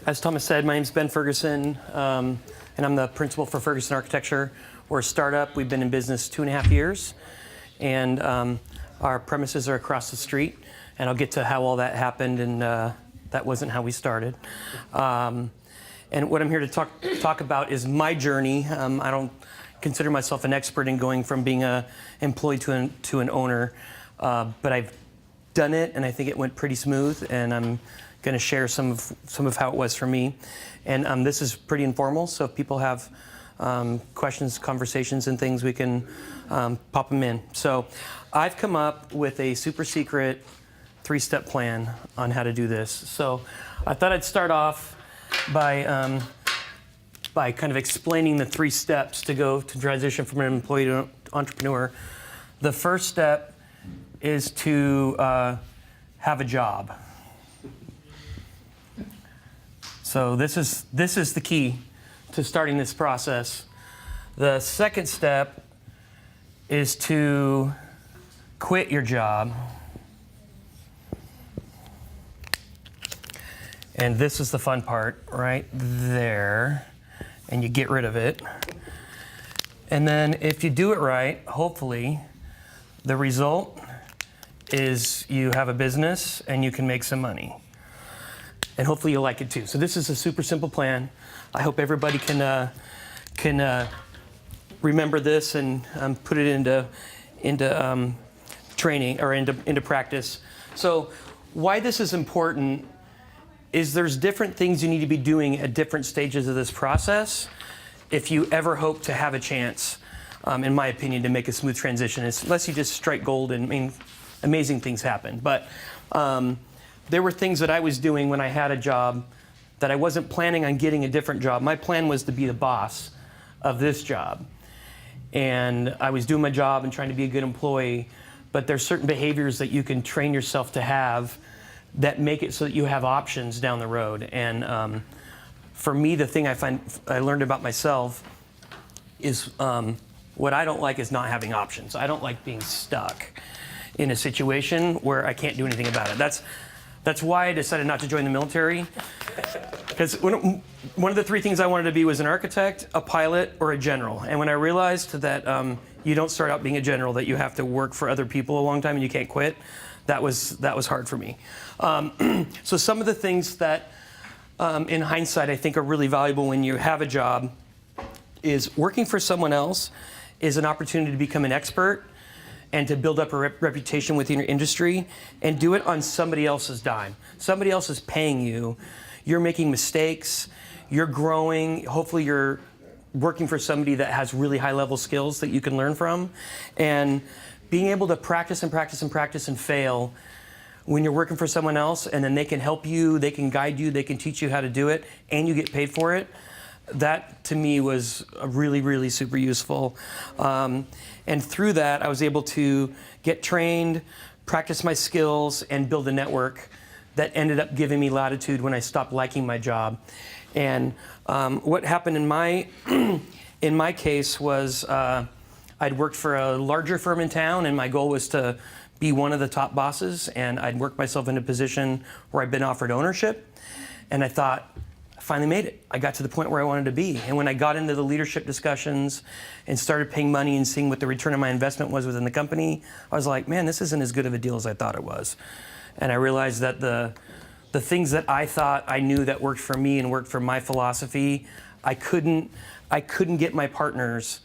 As Thomas said, my name's Ben Ferguson, and I'm the principal for Ferguson Architecture. We're a startup. We've been in business 2.5 years, and our premises are across the street. And I'll get to how all that happened, and that wasn't how we started. And what I'm here to talk about is my journey. I don't consider myself an expert in going from being an employee to an owner, but I've done it, and I think it went pretty smooth. And I'm going to share some of how it was for me. And this is pretty informal, so if people have questions, conversations, and things, we can pop them in. So I've come up with a super secret 3-step plan on how to do this. So I thought I'd start off by kind of explaining the 3 steps to transition from an employee to an entrepreneur. The first step is to have a job. So this is the key to starting this process. The second step is to quit your job. And this is the fun part right there. And you get rid of it. And then if you do it right, hopefully, the result is you have a business and you can make some money. And hopefully you'll like it too. So this is a super simple plan. I hope everybody can remember this and put it into training or into practice. So why this is important is there's different things you need to be doing at different stages of this process if you ever hope to have a chance, in my opinion, to make a smooth transition. Unless you just strike gold and amazing things happen. But there were things that I was doing when I had a job that I wasn't planning on getting a different job. My plan was to be the boss of this job. And I was doing my job and trying to be a good employee, but there's certain behaviors that you can train yourself to have that make it so that you have options down the road. And for me, the thing I learned about myself is what I don't like is not having options. I don't like being stuck in a situation where I can't do anything about it. That's why I decided not to join the military. Because one of the 3 things I wanted to be was an architect, a pilot, or a general. And when I realized that you don't start out being a general, that you have to work for other people a long time and you can't quit, that was hard for me. So some of the things that, in hindsight, I think are really valuable when you have a job is working for someone else is an opportunity to become an expert and to build up a reputation within your industry, and do it on somebody else's dime. Somebody else is paying you. You're making mistakes. You're growing. Hopefully you're working for somebody that has really high-level skills that you can learn from. And being able to practice and practice and practice and fail when you're working for someone else, and then they can help you, they can guide you, they can teach you how to do it, and you get paid for it, that to me was really, really super useful. And through that, I was able to get trained, practice my skills, and build a network that ended up giving me latitude when I stopped liking my job. And what happened in my case was I'd worked for a larger firm in town, and my goal was to be one of the top bosses, and I'd worked myself in a position where I'd been offered ownership, and I thought, I finally made it. I got to the point where I wanted to be. And when I got into the leadership discussions and started paying money and seeing what the return on my investment was within the company, I was like, man, this isn't as good of a deal as I thought it was. And I realized that the things that I thought I knew that worked for me and worked for my philosophy, I couldn't get my partners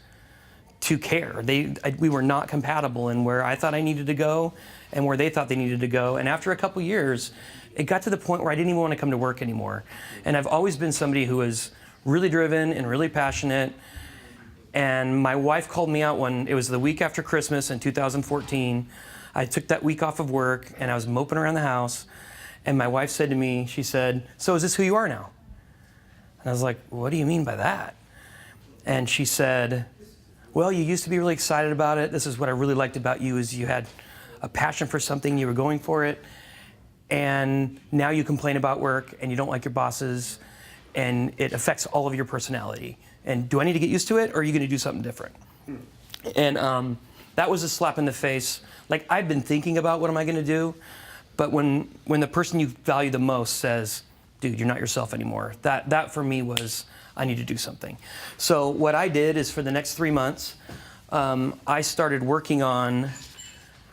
to care. We were not compatible in where I thought I needed to go and where they thought they needed to go. And after a couple years, it got to the point where I didn't even want to come to work anymore. And I've always been somebody who was really driven and really passionate. And my wife called me out it was the week after Christmas in 2014. I took that week off of work and I was moping around the house. And my wife said to me, she said, "So is this who you are now?" And I was like, "What do you mean by that?" And she said, "Well, you used to be really excited about it. This is what I really liked about you is you had a passion for something, you were going for it. And now you complain about work and you don't like your bosses and it affects all of your personality. And do I need to get used to it or are you going to do something different?" And that was a slap in the face. Like, I've been thinking about what am I going to do, but when the person you value the most says, dude, you're not yourself anymore. That for me was, I need to do something. So what I did is for the next 3 months, I started working on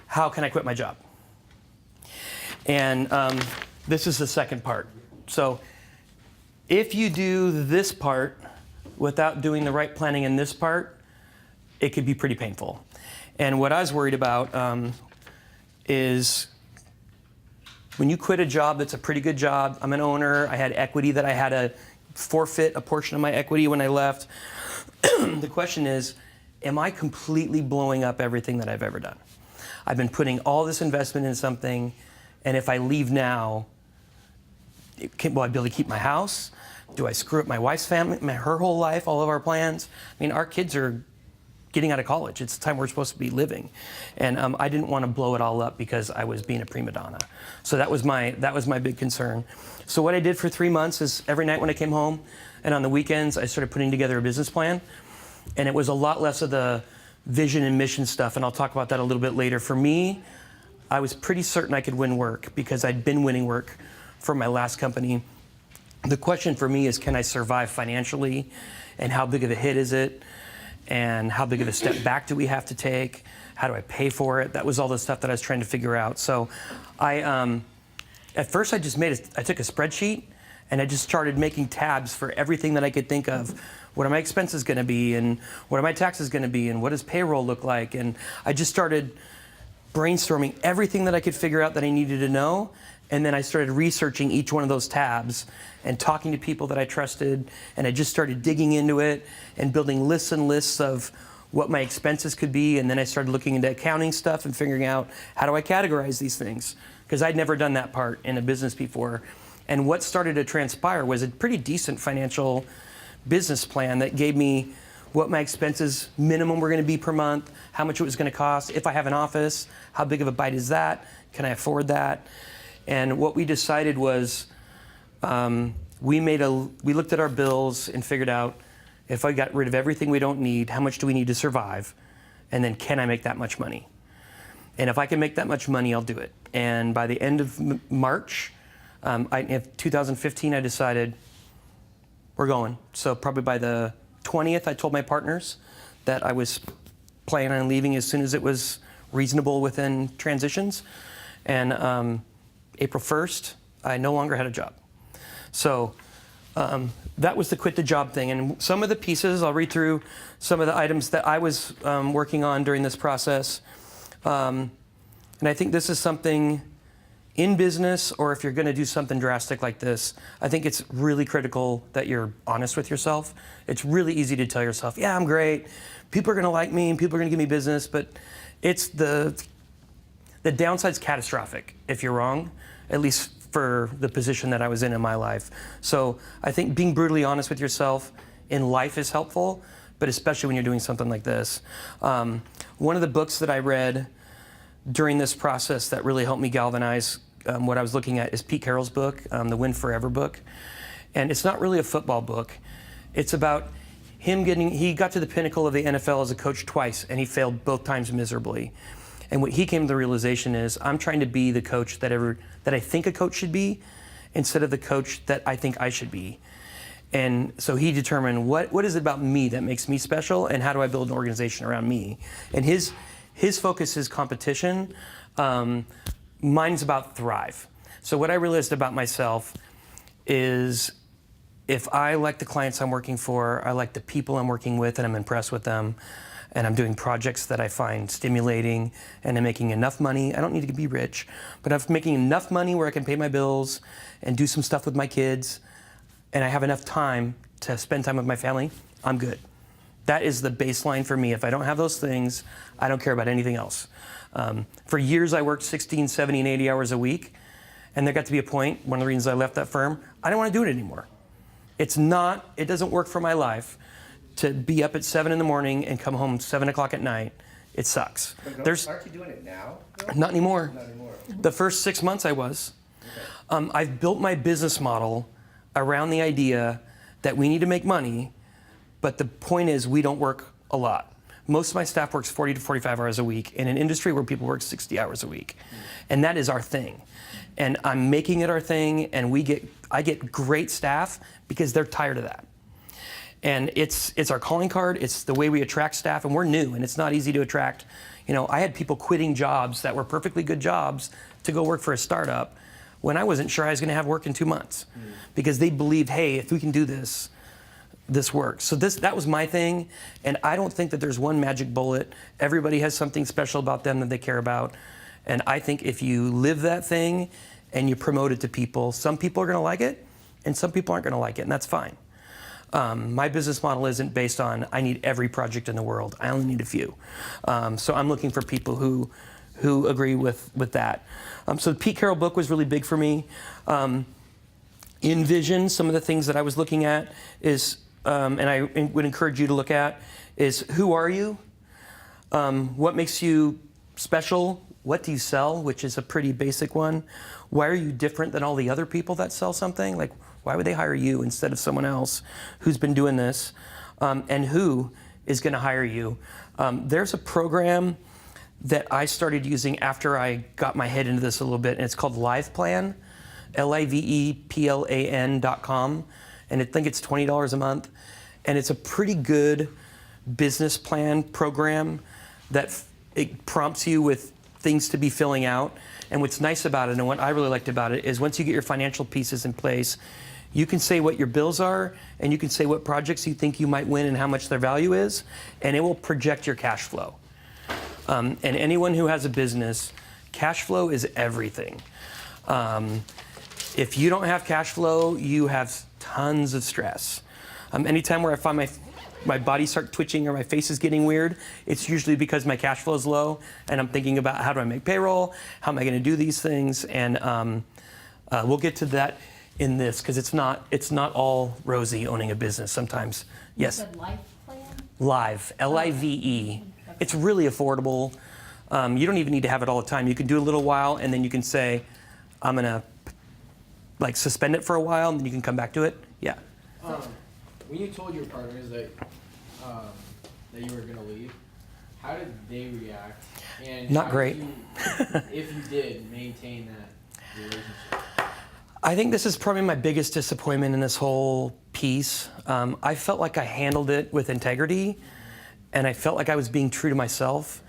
how can I quit my job. And this is the second part. So if you do this part without doing the right planning in this part, it could be pretty painful. And what I was worried about is when you quit a job that's a pretty good job, I'm an owner, I had equity that I had to forfeit a portion of my equity when I left. The question is, am I completely blowing up everything that I've ever done? I've been putting all this investment in something, and if I leave now, will I be able to keep my house? Do I screw up my wife's family, her whole life, all of our plans? I mean, our kids are getting out of college. It's the time we're supposed to be living. And I didn't want to blow it all up because I was being a prima donna. So that was my big concern. So what I did for 3 months is every night when I came home and on the weekends, I started putting together a business plan. And it was a lot less of the vision and mission stuff, and I'll talk about that a little bit later. For me, I was pretty certain I could win work because I'd been winning work for my last company. The question for me is, can I survive financially, and how big of a hit is it, and how big of a step back do we have to take? How do I pay for it? That was all the stuff that I was trying to figure out. So at first I took a spreadsheet and I just started making tabs for everything that I could think of. What are my expenses gonna be, and what are my taxes gonna be, and what does payroll look like? And I just started brainstorming everything that I could figure out that I needed to know. And then I started researching each one of those tabs and talking to people that I trusted. And I just started digging into it and building lists and lists of what my expenses could be. And then I started looking into accounting stuff and figuring out, how do I categorize these things? Because I'd never done that part in a business before. And what started to transpire was a pretty decent financial business plan that gave me what my expenses minimum were going to be per month, how much it was going to cost, if I have an office, how big of a bite is that, can I afford that? And what we decided was we looked at our bills and figured out, if I got rid of everything we don't need, how much do we need to survive? And then can I make that much money? And if I can make that much money, I'll do it. And by the end of March, in 2015, I decided we're going. So probably by the 20th, I told my partners that I was planning on leaving as soon as it was reasonable within transitions. And April 1st, I no longer had a job. So that was the quit the job thing. And some of the pieces, I'll read through some of the items that I was working on during this process. And I think this is something in business, or if you're going to do something drastic like this, I think it's really critical that you're honest with yourself. It's really easy to tell yourself, yeah, I'm great. People are going to like me and people are going to give me business, but it's the downside's catastrophic if you're wrong, at least for the position that I was in my life. So I think being brutally honest with yourself in life is helpful, but especially when you're doing something like this. One of the books that I read during this process that really helped me galvanize what I was looking at is Pete Carroll's book, the Win Forever book. And it's not really a football book. It's about he got to the pinnacle of the NFL as a coach twice, and he failed both times miserably. And what he came to the realization is, I'm trying to be the coach that I think a coach should be, instead of the coach that I think I should be. And so he determined, what is it about me that makes me special, and how do I build an organization around me? And his focus is competition. Mine's about thrive. So what I realized about myself is, if I like the clients I'm working for, I like the people I'm working with, and I'm impressed with them, and I'm doing projects that I find stimulating, and I'm making enough money. I don't need to be rich, but I'm making enough money where I can pay my bills and do some stuff with my kids, and I have enough time to spend time with my family, I'm good. That is the baseline for me. If I don't have those things, I don't care about anything else. For years, I worked 16, 70, and 80 hours a week, and there got to be a point, one of the reasons I left that firm, I didn't want to do it anymore. It doesn't work for my life to be up at 7 in the morning and come home 7 o'clock at night. It sucks. Aren't you doing it now? Not anymore. Not anymore. The first 6 months I was. Okay. I've built my business model around the idea that we need to make money, but the point is we don't work a lot. Most of my staff works 40 to 45 hours a week in an industry where people work 60 hours a week. And that is our thing. And I'm making it our thing, and I get great staff because they're tired of that. And it's our calling card. It's the way we attract staff, and we're new, and it's not easy to attract. I had people quitting jobs that were perfectly good jobs to go work for a startup when I wasn't sure I was going to have work in 2 months, because they believed, hey, if we can do this, this works. So that was my thing, and I don't think that there's one magic bullet. Everybody has something special about them that they care about, and I think if you live that thing and you promote it to people, some people are going to like it, and some people aren't going to like it, and that's fine. My business model isn't based on I need every project in the world. I only need a few. So I'm looking for people who agree with that. So the Pete Carroll book was really big for me. In Vision, some of the things that I was looking at is, and I would encourage you to look at, is who are you? What makes you special? What do you sell? Which is a pretty basic one. Why are you different than all the other people that sell something? Like, why would they hire you instead of someone else who's been doing this? And who is going to hire you? There's a program that I started using after I got my head into this a little bit, and it's called LivePlan, LivePlan.com, and I think it's $20 a month. And it's a pretty good business plan program that it prompts you with things to be filling out. And what's nice about it, and what I really liked about it, is once you get your financial pieces in place, you can say what your bills are, and you can say what projects you think you might win and how much their value is, and it will project your cash flow. And anyone who has a business, cash flow is everything. If you don't have cash flow, you have tons of stress. Anytime where I find my body start twitching or my face is getting weird, it's usually because my cash flow is low, and I'm thinking about how do I make payroll, how am I going to do these things, and we'll get to that in this, because it's not all rosy owning a business sometimes. Yes? You said Life Plan? Live, L-I-V-E. It's really affordable. You don't even need to have it all the time. You can do a little while, and then you can say, I'm going to suspend it for a while, and then you can come back to it. Yeah. When you told your partners that you were going to leave, how did they react? And Not how great. Did you, if you did, maintain that relationship? I think this is probably my biggest disappointment in this whole piece. I felt like I handled it with integrity, and I felt like I was being true to myself.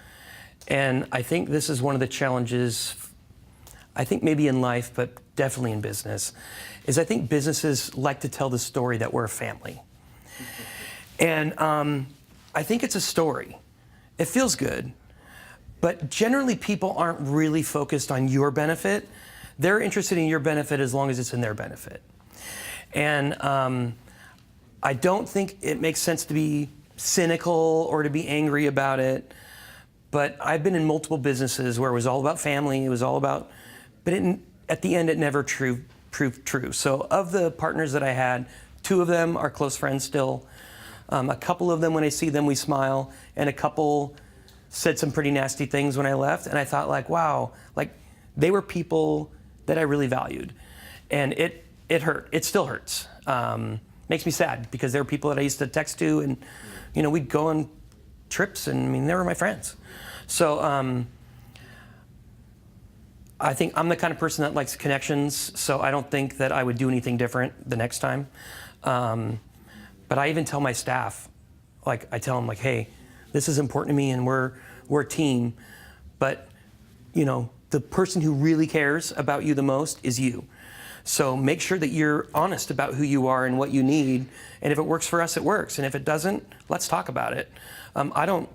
And I think this is one of the challenges, I think maybe in life, but definitely in business, is I think businesses like to tell the story that we're a family. And I think it's a story. It feels good. But generally, people aren't really focused on your benefit. They're interested in your benefit as long as it's in their benefit. And I don't think it makes sense to be cynical or to be angry about it. But I've been in multiple businesses where it was all about family. It was all about, but at the end, it never proved true. So of the partners that I had, 2 of them are close friends still. A couple of them, when I see them, we smile. And a couple said some pretty nasty things when I left. And I thought, wow, they were people that I really valued. And it hurt. It still hurts. Makes me sad, because they were people that I used to text to, and we'd go on trips, and they were my friends. So I think I'm the kind of person that likes connections, so I don't think that I would do anything different the next time. But I even tell my staff, I tell them, hey, this is important to me, and we're a team, but the person who really cares about you the most is you. So make sure that you're honest about who you are and what you need, and if it works for us, it works, and if it doesn't, let's talk about it. I don't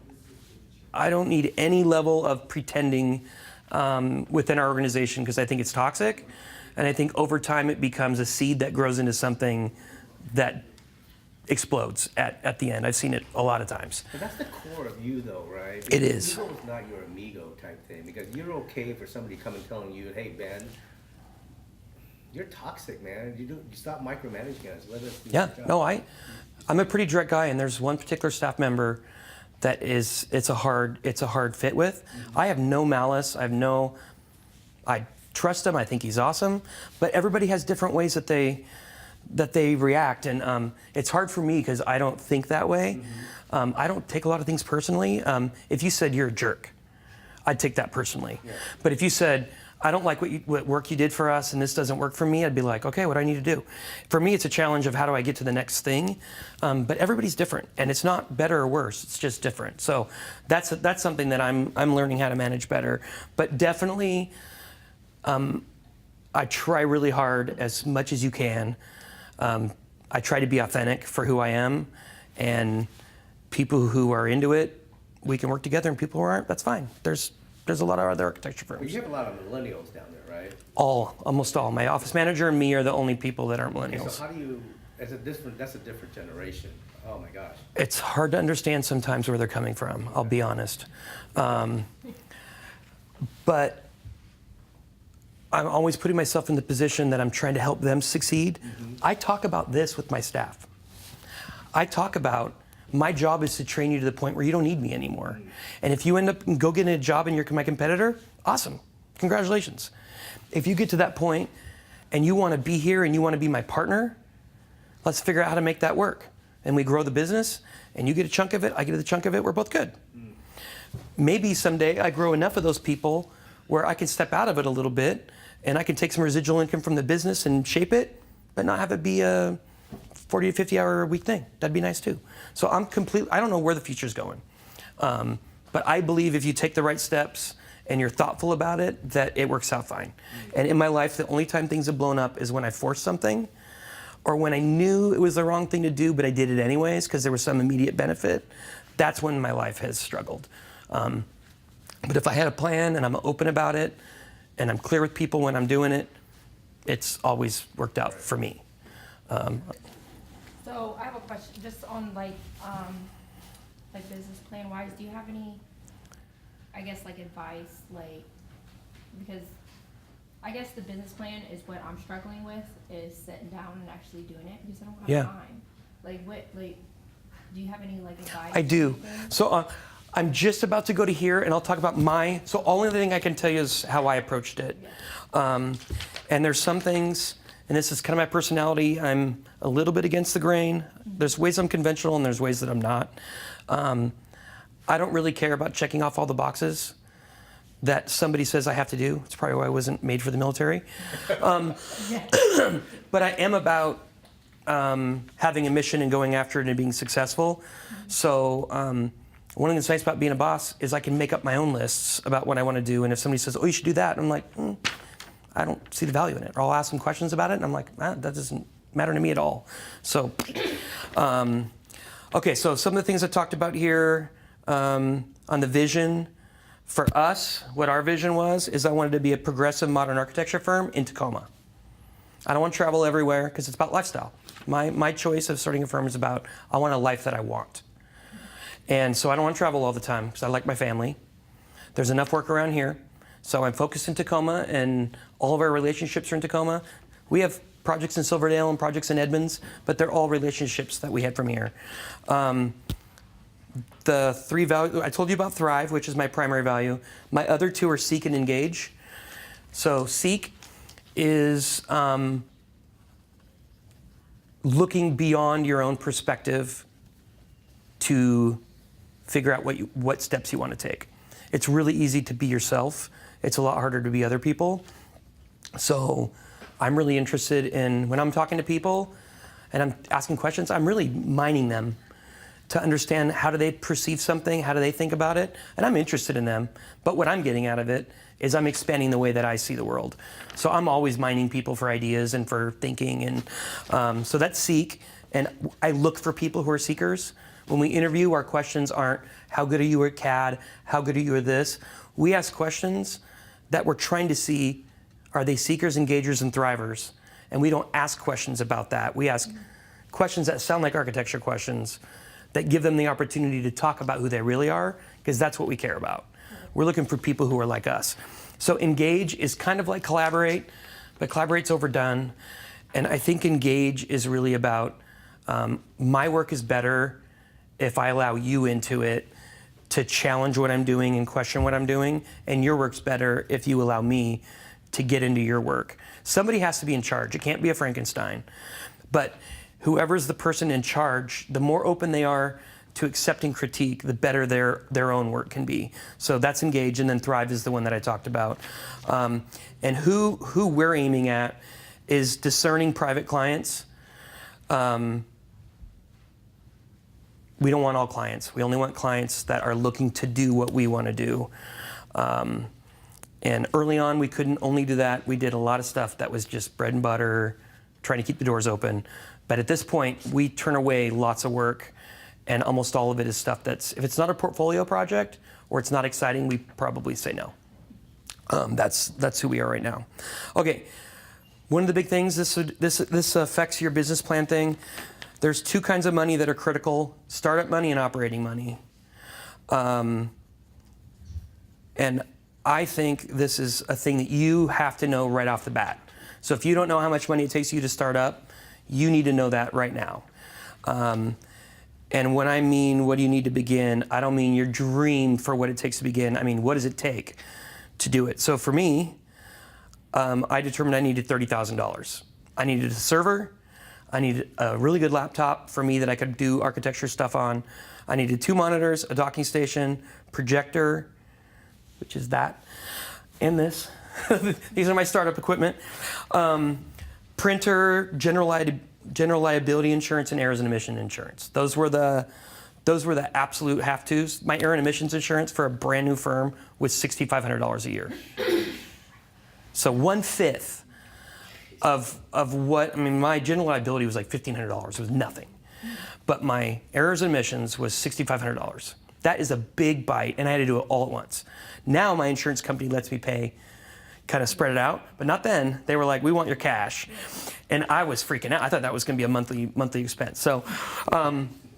need any level of pretending within our organization, because I think it's toxic, and I think over time it becomes a seed that grows into something that explodes at the end. I've seen it a lot of times. But that's the core of you, though, right? It is. Ego is not your amigo type thing, because you're okay for somebody coming telling you, hey, Ben, you're toxic, man. You stop micromanaging us. Let us do our job. No, I'm a pretty direct guy, and there's one particular staff member that it's a hard fit with. Mm-hmm. I have no malice. I trust him. I think he's awesome. But everybody has different ways that they react, and it's hard for me because I don't think that way. Mm-hmm. I don't take a lot of things personally. If you said you're a jerk, I'd take that personally. Yeah. But if you said I don't like what work you did for us, and this doesn't work for me, I'd be like, okay, what do I need to do? For me, it's a challenge of how do I get to the next thing. But everybody's different, and it's not better or worse. It's just different. So that's something that I'm learning how to manage better. But definitely, I try really hard as much as you can. I try to be authentic for who I am, and people who are into it, we can work together, and people who aren't, that's fine. There's a lot of other architecture firms. But you have a lot of millennials down there, right? Almost all. My office manager and me are the only people that aren't Okay, millennials. so how do you, that's a different generation. Oh my gosh. It's hard to understand sometimes where they're coming from, I'll be honest. But I'm always putting myself in the position that I'm trying to help them succeed. Mm-hmm. I talk about this with my staff. I talk about my job is to train you to the point where you don't need me anymore. Mm-hmm. And if you end up go getting a job and you're my competitor, awesome, congratulations. If you get to that point and you want to be here and you want to be my partner, let's figure out how to make that work. And we grow the business, and you get a chunk of it, I get a chunk of it, we're both good. Mm. Maybe someday I grow enough of those people where I can step out of it a little bit and I can take some residual income from the business and shape it, but not have it be a 40 to 50 hour a week thing. That'd be nice too. So I don't know where the future's going. But I believe if you take the right steps and you're thoughtful about it, that it works out fine. And in my life, the only time things have blown up is when I forced something, or when I knew it was the wrong thing to do, but I did it anyways because there was some immediate benefit. That's when my life has struggled. But if I had a plan and I'm open about it, and I'm clear with people when I'm doing it, it's always worked out for me. So I have a question, just on like business plan wise, do you have any, I guess, like advice, like, because I guess the business plan is what I'm struggling with, is sitting down and actually doing it, because I don't have time. Do you have any like advice? I do. So I'm just about to go to here, and I'll talk about so only thing I can tell you is how I approached it. Yeah. And there's some things, and this is kind of my personality, I'm a little bit against the grain. There's ways I'm conventional, and there's ways that I'm not. I don't really care about checking off all the boxes that somebody says I have to do. It's probably why I wasn't made for the military. But I am about having a mission and going after it and being successful. So one of the things nice about being a boss is I can make up my own lists about what I want to do. And if somebody says, oh, you should do that, I'm like, I don't see the value in it. Or I'll ask them questions about it, and I'm like, that doesn't matter to me at all. So, okay, so some of the things I talked about here on the vision. For us, what our vision was, is I wanted to be a progressive modern architecture firm in Tacoma. I don't want to travel everywhere because it's about lifestyle. My choice of starting a firm is about, I want a life that I want. And so I don't want to travel all the time because I like my family. There's enough work around here. So I'm focused in Tacoma, and all of our relationships are in Tacoma. We have projects in Silverdale and projects in Edmonds, but they're all relationships that we had from here. The three values, I told you about Thrive, which is my primary value. My other two are Seek and Engage. So Seek is looking beyond your own perspective to figure out what steps you want to take. It's really easy to be yourself. It's a lot harder to be other people. So I'm really interested in, when I'm talking to people and I'm asking questions, I'm really mining them to understand how do they perceive something, how do they think about it, and I'm interested in them. But what I'm getting out of it is I'm expanding the way that I see the world. So I'm always mining people for ideas and for thinking, and so that's Seek. And I look for people who are seekers. When we interview, our questions aren't, how good are you at CAD? How good are you at this? We ask questions that we're trying to see, are they seekers, engagers, and thrivers? And we don't ask questions about that. We ask questions that sound like architecture questions that give them the opportunity to talk about who they really are, because that's what we care about. We're looking for people who are like us. So Engage is kind of like Collaborate, but Collaborate's overdone. And I think Engage is really about, my work is better if I allow you into it to challenge what I'm doing and question what I'm doing, and your work's better if you allow me to get into your work. Somebody has to be in charge. It can't be a Frankenstein. But whoever's the person in charge, the more open they are to accepting critique, the better their own work can be. So that's engage, and then thrive is the one that I talked about. And who we're aiming at is discerning private clients. We don't want all clients. We only want clients that are looking to do what we want to do. And early on, we couldn't only do that. We did a lot of stuff that was just bread and butter, trying to keep the doors open. But at this point, we turn away lots of work, and almost all of it is stuff that's, if it's not a portfolio project or it's not exciting, we probably say no. That's who we are right now. Okay, one of the big things, this affects your business plan thing. There's two kinds of money that are critical: startup money and operating money. And I think this is a thing that you have to know right off the bat. So if you don't know how much money it takes you to start up, you need to know that right now. And when I mean, what do you need to begin, I don't mean your dream for what it takes to begin. I mean, what does it take to do it? So for me, I determined I needed $30,000. I needed a server. I needed a really good laptop for me that I could do architecture stuff on. I needed 2 monitors, a docking station, projector, which is that, and this. These are my startup equipment. Printer, general liability insurance, and errors and emission insurance. Those were the absolute have-tos. My error and emissions insurance for a brand new firm was $6,500 a year. So 1/5 of what, I mean, my general liability was like $1,500. It was nothing. But my errors and emissions was $6,500. That is a big bite, and I had to do it all at once. Now my insurance company lets me pay, kind of spread it out, but not then. They were like, we want your cash. And I was freaking out. I thought that was gonna be a monthly expense. So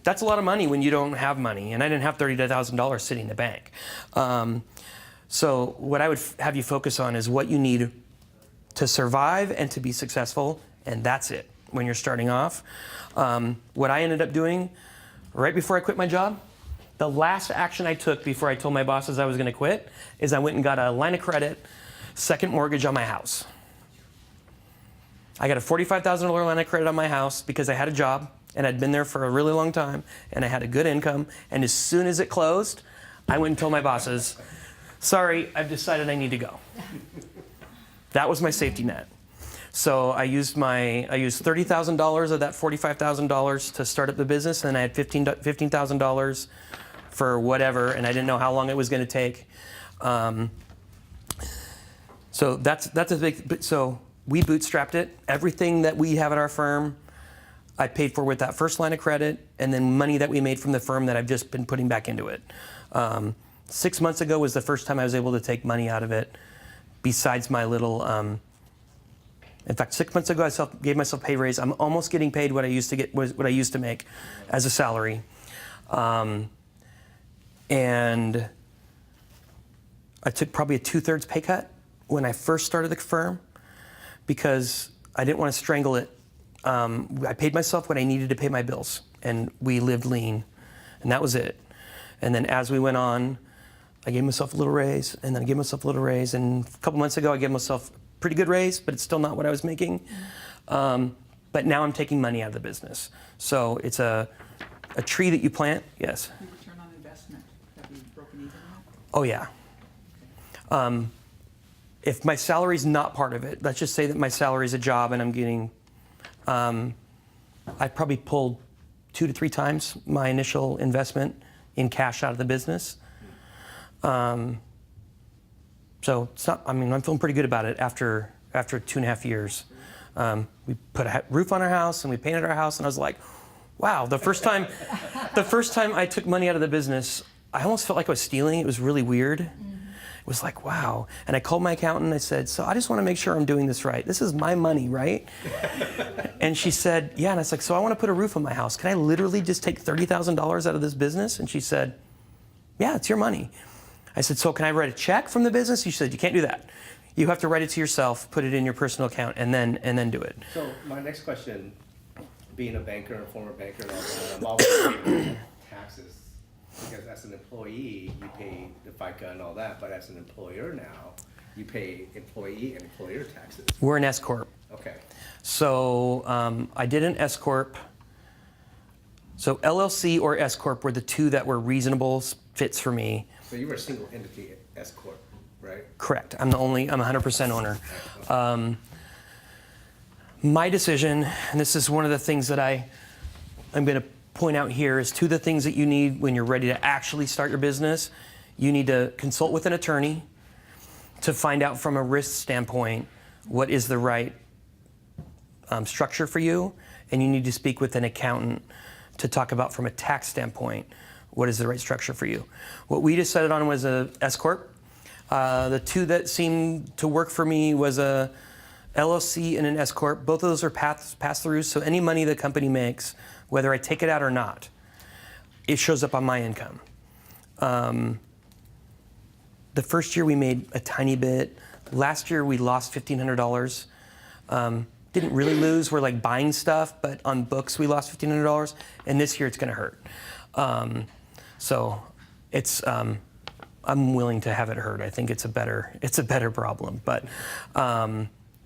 that's a lot of money when you don't have money, and I didn't have $30,000 sitting in the bank. So what I would have you focus on is what you need to survive and to be successful, and that's it when you're starting off. What I ended up doing right before I quit my job, the last action I took before I told my bosses I was gonna quit is I went and got a line of credit, second mortgage on my house. I got a $45,000 line of credit on my house because I had a job and I'd been there for a really long time and I had a good income, and as soon as it closed, I went and told my bosses, sorry, I've decided I need to go. That was my safety net. So I used $30,000 of that $45,000 to start up the business, and I had $15,000 for whatever, and I didn't know how long it was going to take. So that's a big. So we bootstrapped it. Everything that we have at our firm, I paid for with that first line of credit, and then money that we made from the firm that I've just been putting back into it. 6 months ago was the first time I was able to take money out of it, besides my little. In fact, 6 months ago, I gave myself a pay raise. I'm almost getting paid what I used to make as a salary, and I took probably a 2/3 pay cut when I first started the firm because I didn't want to strangle it. I paid myself what I needed to pay my bills, and we lived lean, and that was it. And then as we went on, I gave myself a little raise, and then I gave myself a little raise, and a couple months ago, I gave myself pretty good raise, but it's still not what I was making. But now I'm taking money out of the business. So it's a tree that you plant. Yes. Return on investment, have you broken even yet? Oh yeah. If my salary's not part of it, let's just say that my salary's a job and I'm getting, I probably pulled 2 to 3 times my initial investment in cash out of the business. So it's not, I mean, I'm feeling pretty good about it after 2.5 years. We put a roof on our house and we painted our house, and I was like, wow, the first time I took money out of the business, I almost felt like I was stealing. It was really weird. It was like, wow. And I called my accountant and I said, so I just want to make sure I'm doing this right. This is my money, right? And she said, yeah. And I was like, so I want to put a roof on my house. Can I literally just take $30,000 out of this business? And she said, yeah, it's your money. I said, so can I write a check from the business? She said, you can't do that. You have to write it to yourself, put it in your personal account, and then do it. So my next question, being a banker, a former banker and all that, I'm always paying taxes. Because as an employee, you pay the FICA and all that, but as an employer now, you pay employee and employer taxes. We're an S Corp. Okay. So I did an S Corp So LLC or S corp were the two that were reasonable fits for me. So you were a single entity S corp, right? Correct. I'm 100% owner. My decision, and this is one of the things that I'm going to point out here, is two of the things that you need when you're ready to actually start your business. You need to consult with an attorney to find out from a risk standpoint what is the right structure for you, and you need to speak with an accountant to talk about from a tax standpoint what is the right structure for you. What we decided on was a S corp. The two that seemed to work for me was a LLC and an S corp. Both of those are pass-throughs, so any money the company makes, whether I take it out or not, it shows up on my income. The first year we made a tiny bit. Last year we lost $1,500. Didn't really lose. We're like buying stuff, but on books we lost $1,500. And this year it's going to hurt. So it's I'm willing to have it hurt. I think it's a better problem. But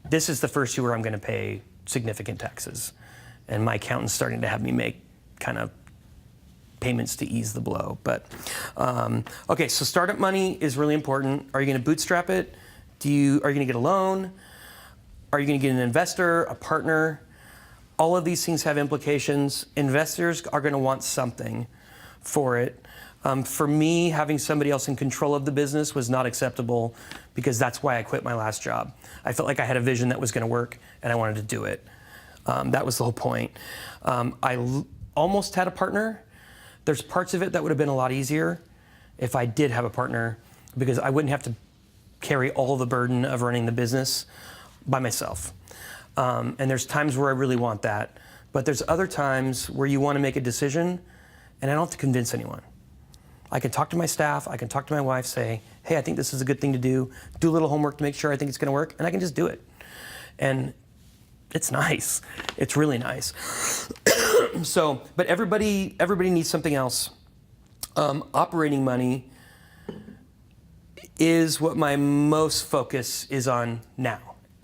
this is the first year where I'm going to pay significant taxes, and my accountant's starting to have me make kind of payments to ease the blow. But okay, so startup money is really important. Are you going to bootstrap it? Are you going to get a loan? Are you going to get an investor, a partner? All of these things have implications. Investors are going to want something for it. For me, having somebody else in control of the business was not acceptable, because that's why I quit my last job. I felt like I had a vision that was going to work, and I wanted to do it. That was the whole point. Almost had a partner. There's parts of it that would have been a lot easier if I did have a partner, because I wouldn't have to carry all the burden of running the business by myself. And there's times where I really want that. But there's other times where you want to make a decision, and I don't have to convince anyone. I can talk to my staff, I can talk to my wife, say, hey, I think this is a good thing to do a little homework to make sure I think it's going to work, and I can just do it. And it's nice. It's really nice. So, but everybody needs something else. Operating money is what my most focus is on now.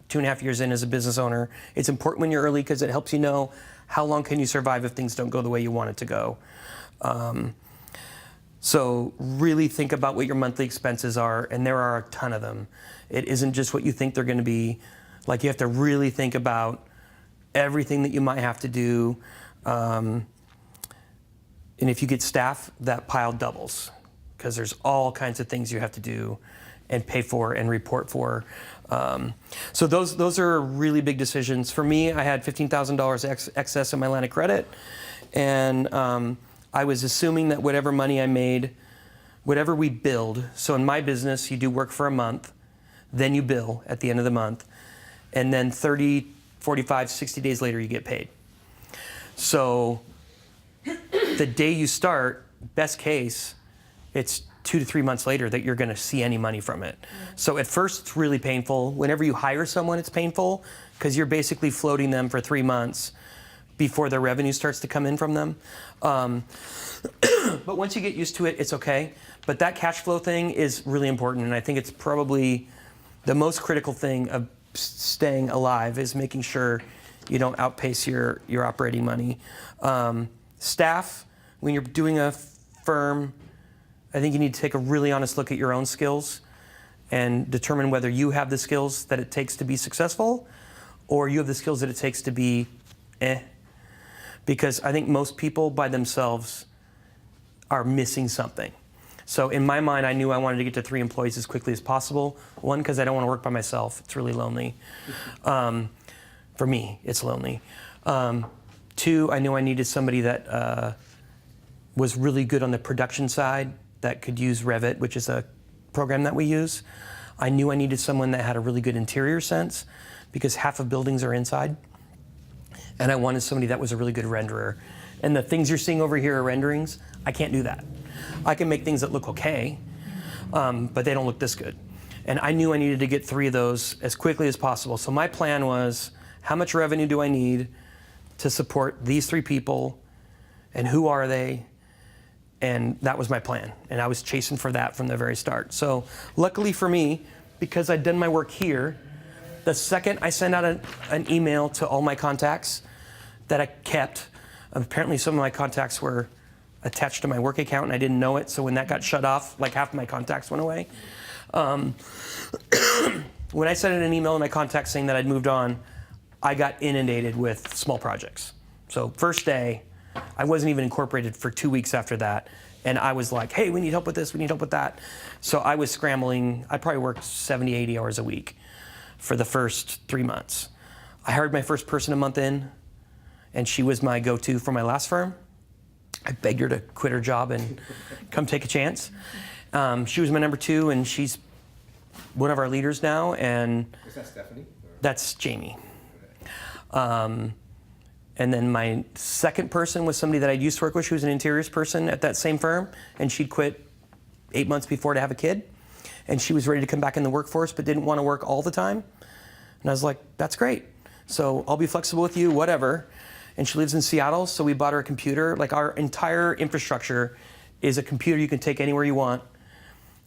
2.5 years in as a business owner. It's important when you're early because it helps you know how long can you survive if things don't go the way you want it to go. So really think about what your monthly expenses are, and there are a ton of them. It isn't just what you think they're going to be. Like, you have to really think about everything that you might have to do. And if you get staff, that pile doubles, because there's all kinds of things you have to do and pay for and report for. So those are really big decisions. For me, I had $15,000 excess in my line of credit, and I was assuming that whatever money I made, whatever we billed, so in my business, you do work for a month, then you bill at the end of the month, and then 30, 45, 60 days later, you get paid. So the day you start, best case, it's 2 to 3 months later that you're going to see any money from it. So at first, it's really painful. Whenever you hire someone, it's painful, because you're basically floating them for 3 months before their revenue starts to come in from them. But once you get used to it, it's okay. But that cash flow thing is really important, and I think it's probably the most critical thing of staying alive, is making sure you don't outpace your operating money. Staff, when you're doing a firm, I think you need to take a really honest look at your own skills and determine whether you have the skills that it takes to be successful, or you have the skills that it takes to be Because I think most people by themselves are missing something. So in my mind, I knew I wanted to get to 3 employees as quickly as possible. 1, because I don't want to work by myself. It's really lonely. For me, it's lonely. 2, I knew I needed somebody that was really good on the production side, that could use Revit, which is a program that we use. I knew I needed someone that had a really good interior sense, because half of buildings are inside. And I wanted somebody that was a really good renderer. And the things you're seeing over here are renderings. I can't do that. I can make things that look okay, but they don't look this good. And I knew I needed to get 3 of those as quickly as possible. So my plan was, how much revenue do I need to support these 3 people, and who are they? And that was my plan. And I was chasing for that from the very start. So luckily for me, because I'd done my work here, the second I sent out an email to all my contacts that I kept, Apparently some of my contacts were attached to my work account and I didn't know it. So when that got shut off, like half my contacts went away. When I sent an email in my contacts saying that I'd moved on, I got inundated with small projects. So first day, I wasn't even incorporated for 2 weeks after that. And I was like, hey, we need help with this, we need help with that. So I was scrambling. I probably worked 70, 80 hours a week for the first 3 months. I hired my first person a month in, and she was my go-to for my last firm. I begged her to quit her job and come take a chance. She was my number 2, and she's one of our leaders now. And Is that Stephanie? Or? that's Jamie. And then my second person was somebody that I'd used to work with. She was an interiors person at that same firm, and she'd quit 8 months before to have a kid. And she was ready to come back in the workforce, but didn't want to work all the time. And I was like, that's great. So I'll be flexible with you, whatever. And she lives in Seattle, so we bought her a computer. Like our entire infrastructure is a computer you can take anywhere you want.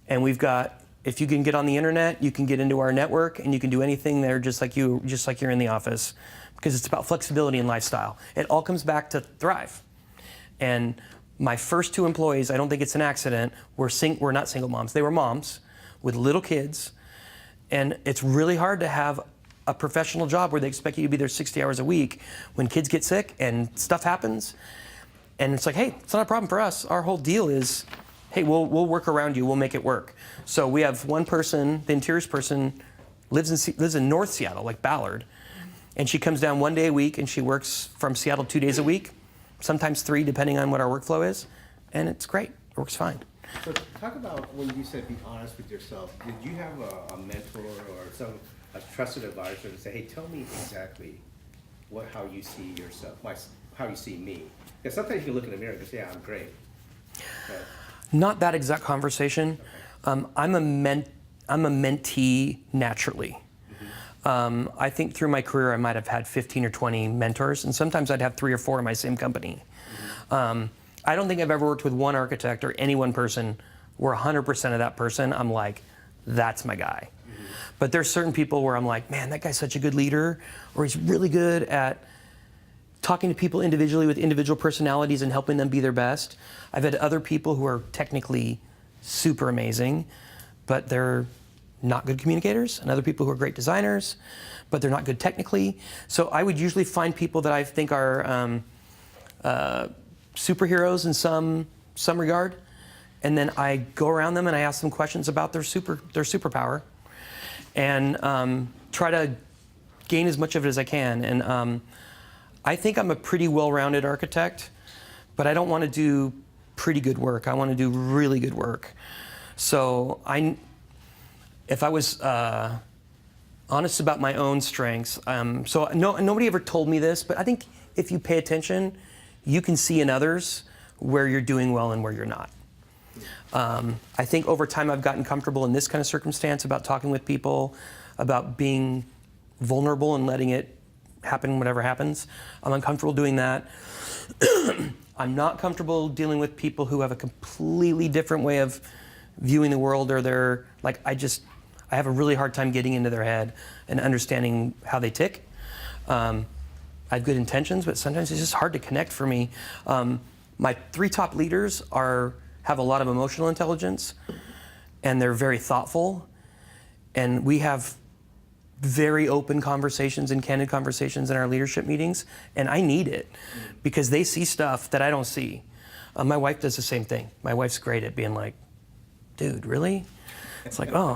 And we've got, if you can get on the internet, you can get into our network and you can do anything there just like you're in the office. Because it's about flexibility and lifestyle. It all comes back to Thrive. And my first 2 employees, I don't think it's an accident, were not single moms. They were moms with little kids. And it's really hard to have a professional job where they expect you to be there 60 hours a week when kids get sick and stuff happens. And it's like, hey, it's not a problem for us. Our whole deal is, hey, we'll work around you. We'll make it work. So we have one person, the interiors person, lives in North Seattle, like Ballard. And she comes down 1 day a week and she works from Seattle 2 days a week, sometimes 3 depending on what our workflow is. And it's great, it works fine. So talk about when you said be honest with yourself. Did you have a mentor or a trusted advisor to say, hey, tell me exactly how you see yourself, how you see me? Because sometimes you can look in the mirror and say, yeah, I'm great. But Not that exact conversation. I'm a mentee naturally. I think through my career I might have had 15 or 20 mentors, and sometimes I'd have 3 or 4 in my same company. I don't think I've ever worked with one architect or any one person where 100% of that person, I'm like, that's my guy. But there's certain people where I'm like, man, that guy's such a good leader, or he's really good at talking to people individually with individual personalities and helping them be their best. I've had other people who are technically super amazing, but they're not good communicators, and other people who are great designers, but they're not good technically. So I would usually find people that I think are superheroes in some regard, and then I go around them and I ask them questions about their superpower, and try to gain as much of it as I can. And I think I'm a pretty well-rounded architect, but I don't want to do pretty good work. I want to do really good work. So if I was honest about my own strengths, nobody ever told me this, but I think if you pay attention, you can see in others where you're doing well and where you're not. I think over time I've gotten comfortable in this kind of circumstance about talking with people, about being vulnerable and letting it happen whatever happens. I'm uncomfortable doing that. I'm not comfortable dealing with people who have a completely different way of viewing the world, or they're like, I have a really hard time getting into their head and understanding how they tick. I have good intentions, but sometimes it's just hard to connect for me. My 3 top leaders have a lot of emotional intelligence, and they're very thoughtful, and we have very open conversations and candid conversations in our leadership meetings, and I need it because they see stuff that I don't see. My wife does the same thing. My wife's great at being like, dude, really? It's like, oh,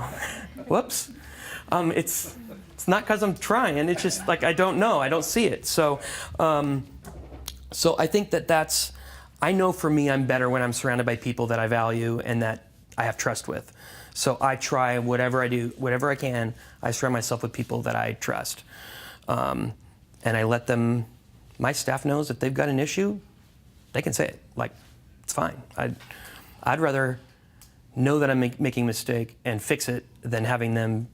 whoops. It's not because I'm trying. It's just like I don't know. I don't see it. So I think that's. I know for me, I'm better when I'm surrounded by people that I value and that I have trust with. So I try whatever I do, whatever I can. I surround myself with people that I trust, and I let them. My staff knows if they've got an issue, they can say it. Like, it's fine. I'd rather know that I'm making a mistake and fix it than having them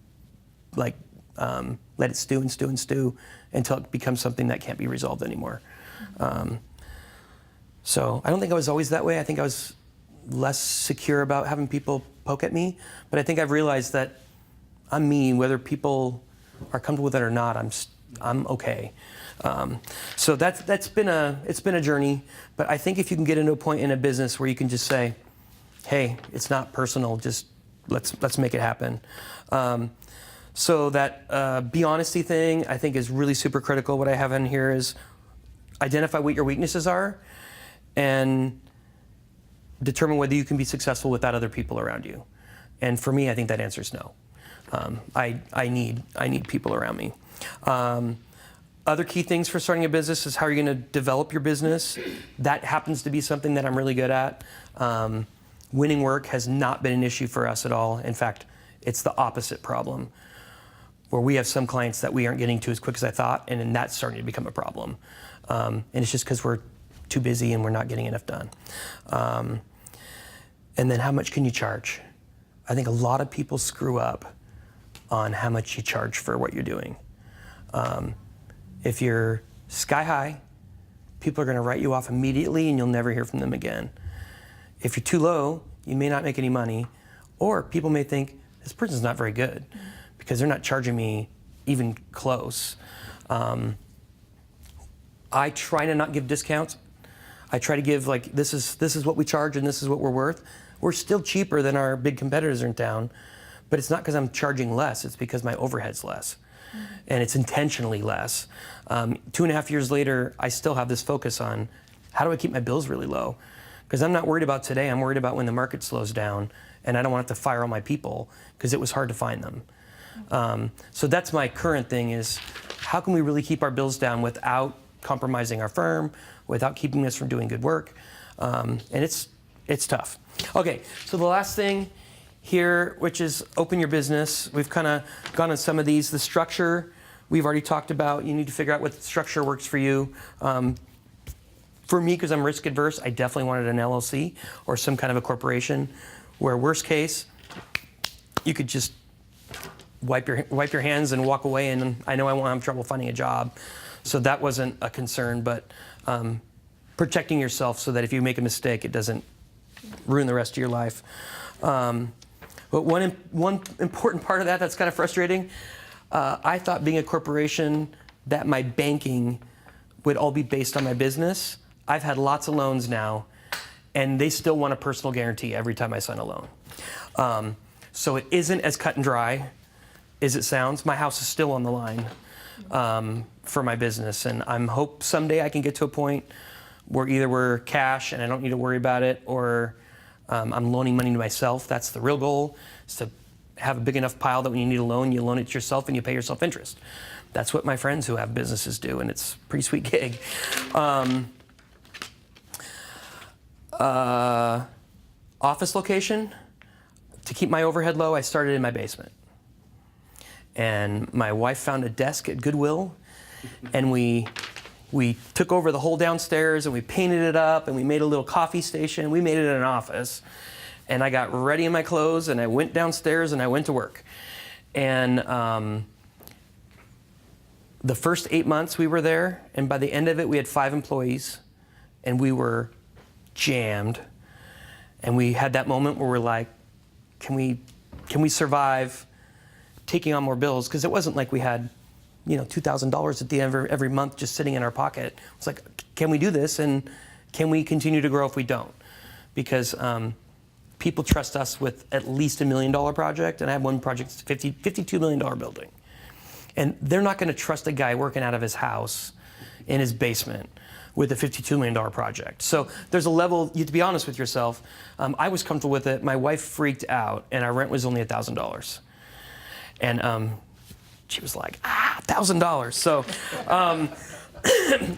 let it stew and stew and stew until it becomes something that can't be resolved anymore. So I don't think I was always that way. I think I was less secure about having people poke at me, but I think I've realized that I'm me, whether people are comfortable with it or not. I'm okay. So it's been a journey, but I think if you can get into a point in a business where you can just say, hey, it's not personal, just let's make it happen. So that be honesty thing I think is really super critical. What I have in here is identify what your weaknesses are and determine whether you can be successful without other people around you. And for me, I think that answer is no. I need people around me. Other key things for starting a business is how you're going to develop your business. That happens to be something that I'm really good at. Winning work has not been an issue for us at all. In fact, it's the opposite problem, where we have some clients that we aren't getting to as quick as I thought, and then that's starting to become a problem. And it's just because we're too busy and we're not getting enough done. And then how much can you charge? I think a lot of people screw up on how much you charge for what you're doing. If you're sky high, people are going to write you off immediately and you'll never hear from them again. If you're too low, you may not make any money, or people may think, this person's not very good because they're not charging me even close. I try to not give discounts. I try to give like, this is what we charge and this is what we're worth. We're still cheaper than our big competitors in town, but it's not because I'm charging less, it's because my overhead's less. And it's intentionally less. 2.5 years later, I still have this focus on how do I keep my bills really low? Because I'm not worried about today, I'm worried about when the market slows down and I don't want to have to fire all my people because it was hard to find them. So that's my current thing is how can we really keep our bills down without compromising our firm, without keeping us from doing good work? And it's tough. Okay, so the last thing here, which is open your business. We've kind of gone on some of these. The structure, we've already talked about. You need to figure out what structure works for you. For me, because I'm risk adverse, I definitely wanted an LLC or some kind of a corporation where worst case, you could just wipe your hands and walk away, and I know I won't have trouble finding a job. So that wasn't a concern, but protecting yourself so that if you make a mistake, it doesn't ruin the rest of your life. But one important part of that's kind of frustrating. I thought being a corporation that my banking would all be based on my business. I've had lots of loans now, and they still want a personal guarantee every time I sign a loan. So it isn't as cut and dry as it sounds. My house is still on the line for my business, and I'm hope someday I can get to a point where either we're cash and I don't need to worry about it, or I'm loaning money to myself. That's the real goal, is to have a big enough pile that when you need a loan, you loan it to yourself and you pay yourself interest. That's what my friends who have businesses do, and it's a pretty sweet gig. Office location, to keep my overhead low, I started in my basement. And my wife found a desk at Goodwill, and we took over the whole downstairs and we painted it up and we made a little coffee station. We made it an office. And I got ready in my clothes and I went downstairs and I went to work. And the first 8 months we were there, and by the end of it we had 5 employees and we were jammed. And we had that moment where we're like, can we survive taking on more bills? Because it wasn't like we had $2,000 at the end of every month just sitting in our pocket. It's like, can we do this, and can we continue to grow if we don't? Because people trust us with at least $1 million project, and I have one project that's a $52 million building. And they're not going to trust a guy working out of his house in his basement with a $52 million project. So there's a level, you have to be honest with yourself. I was comfortable with it. My wife freaked out, and our rent was only $1,000. And she was like, $1,000. So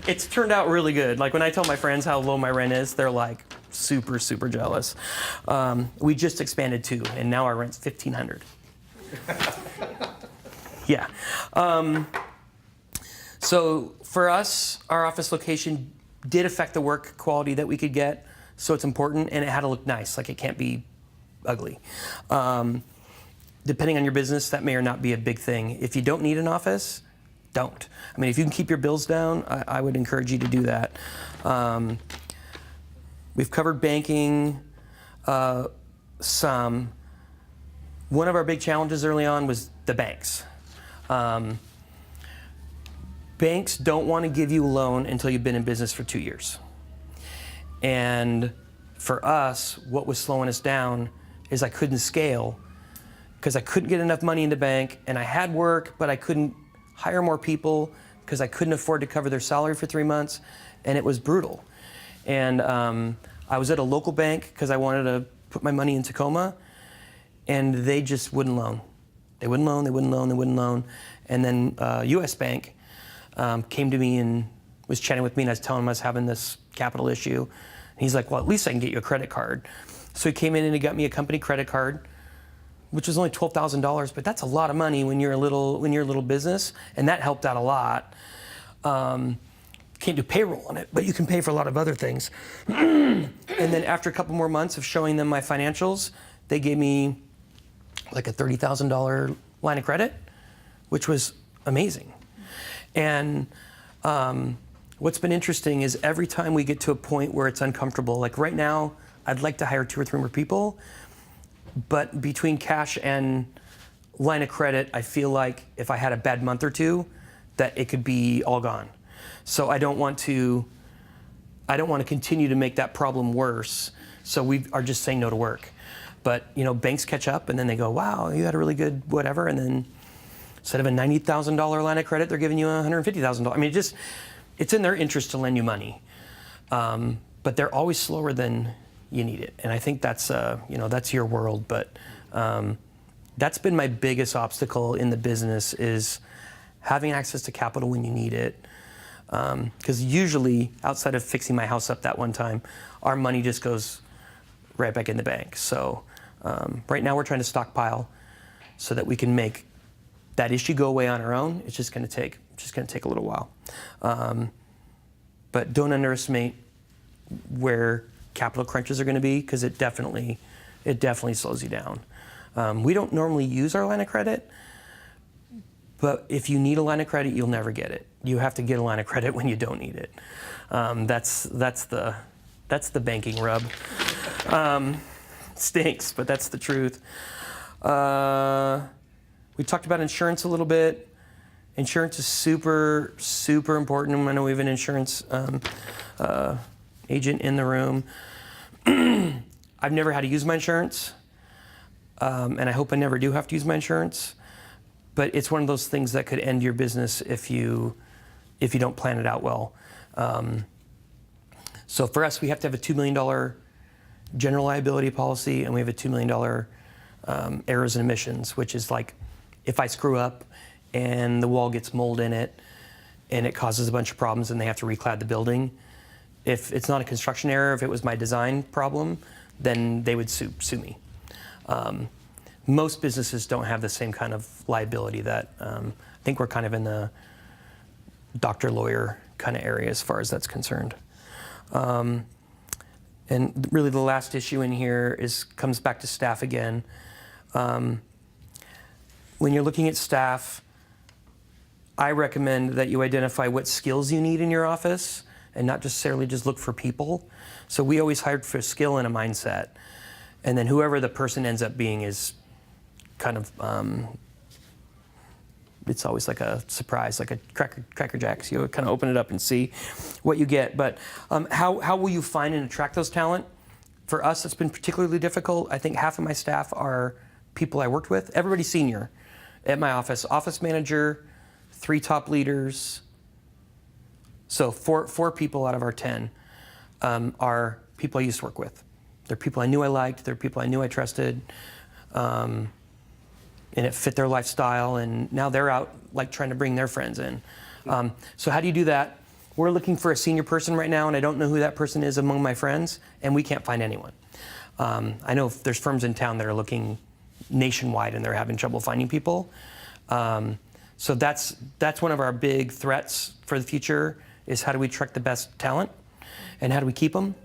it's turned out really good. Like when I tell my friends how low my rent is, they're like super, super jealous. We just expanded too, and now our rent's $1,500. Yeah. So for us, our office location did affect the work quality that we could get. So it's important, and it had to look nice. Like it can't be ugly. Depending on your business, that may or not be a big thing. If you don't need an office, don't. I mean, if you can keep your bills down, I would encourage you to do that. We've covered banking some. One of our big challenges early on was the banks. banks don't want to give you a loan until you've been in business for 2 years. And for us, what was slowing us down is I couldn't scale because I couldn't get enough money in the bank, and I had work, but I couldn't hire more people because I couldn't afford to cover their salary for 3 months, and it was brutal. And I was at a local bank because I wanted to put my money in Tacoma, and they just wouldn't loan. They wouldn't loan, they wouldn't loan, they wouldn't loan. And then US Bank came to me and was chatting with me, and I was telling him I was having this capital issue. And he's like, well, at least I can get you a credit card. So he came in and he got me a company credit card, which was only $12,000, but that's a lot of money when you're a little business, and that helped out a lot. Can't do payroll on it, but you can pay for a lot of other things. And then after a couple more months of showing them my financials, they gave me like a $30,000 line of credit, which was amazing. And what's been interesting is every time we get to a point where it's uncomfortable, like right now, I'd like to hire 2 or 3 more people, but between cash and line of credit, I feel like if I had a bad month or two, that it could be all gone. So I don't want to continue to make that problem worse. So we are just saying no to work. But banks catch up and then they go, wow, you had a really good whatever, and then instead of a $90,000 line of credit, they're giving you $150,000. I mean, it's in their interest to lend you money, but they're always slower than you need it. And I think that's that's your world. But that's been my biggest obstacle in the business is having access to capital when you need it. Because usually, outside of fixing my house up that one time, our money just goes right back in the bank. So right now we're trying to stockpile so that we can make that issue go away on our own. It's just going to take a little while. But don't underestimate where capital crunches are going to be, because it definitely slows you down. We don't normally use our line of credit, but if you need a line of credit, you'll never get it. You have to get a line of credit when you don't need it. That's the banking rub. Stinks, but that's the truth. We talked about insurance a little bit. Insurance is super, super important. I know we have an insurance agent in the room. I've never had to use my insurance, and I hope I never do have to use my insurance. But it's one of those things that could end your business if you don't plan it out well. So for us, we have to have a $2 million general liability policy, and we have a $2 million errors and omissions, which is like if I screw up and the wall gets mold in it and it causes a bunch of problems and they have to reclad the building. If it's not a construction error, if it was my design problem, then they would sue me. Most businesses don't have the same kind of liability that I think we're kind of in the doctor, lawyer kind of area as far as that's concerned. And really the last issue in here comes back to staff again. When you're looking at staff, I recommend that you identify what skills you need in your office and not necessarily just look for people. So we always hired for skill and a mindset. And then whoever the person ends up being is kind of, it's always like a surprise, like a Cracker Jacks. You kind of open it up and see what you get. But how will you find and attract those talent? For us, it's been particularly difficult. I think half of my staff are people I worked with. Everybody's senior at my office. Office manager, 3 top leaders. So four people out of our 10 are people I used to work with. They're people I knew I liked. They're people I knew I trusted. And it fit their lifestyle. And now they're out like trying to bring their friends in. So how do you do that? We're looking for a senior person right now, and I don't know who that person is among my friends, and we can't find anyone. I know there's firms in town that are looking nationwide, and they're having trouble finding people. So that's one of our big threats for the future is how do we attract the best talent, and how do we keep them?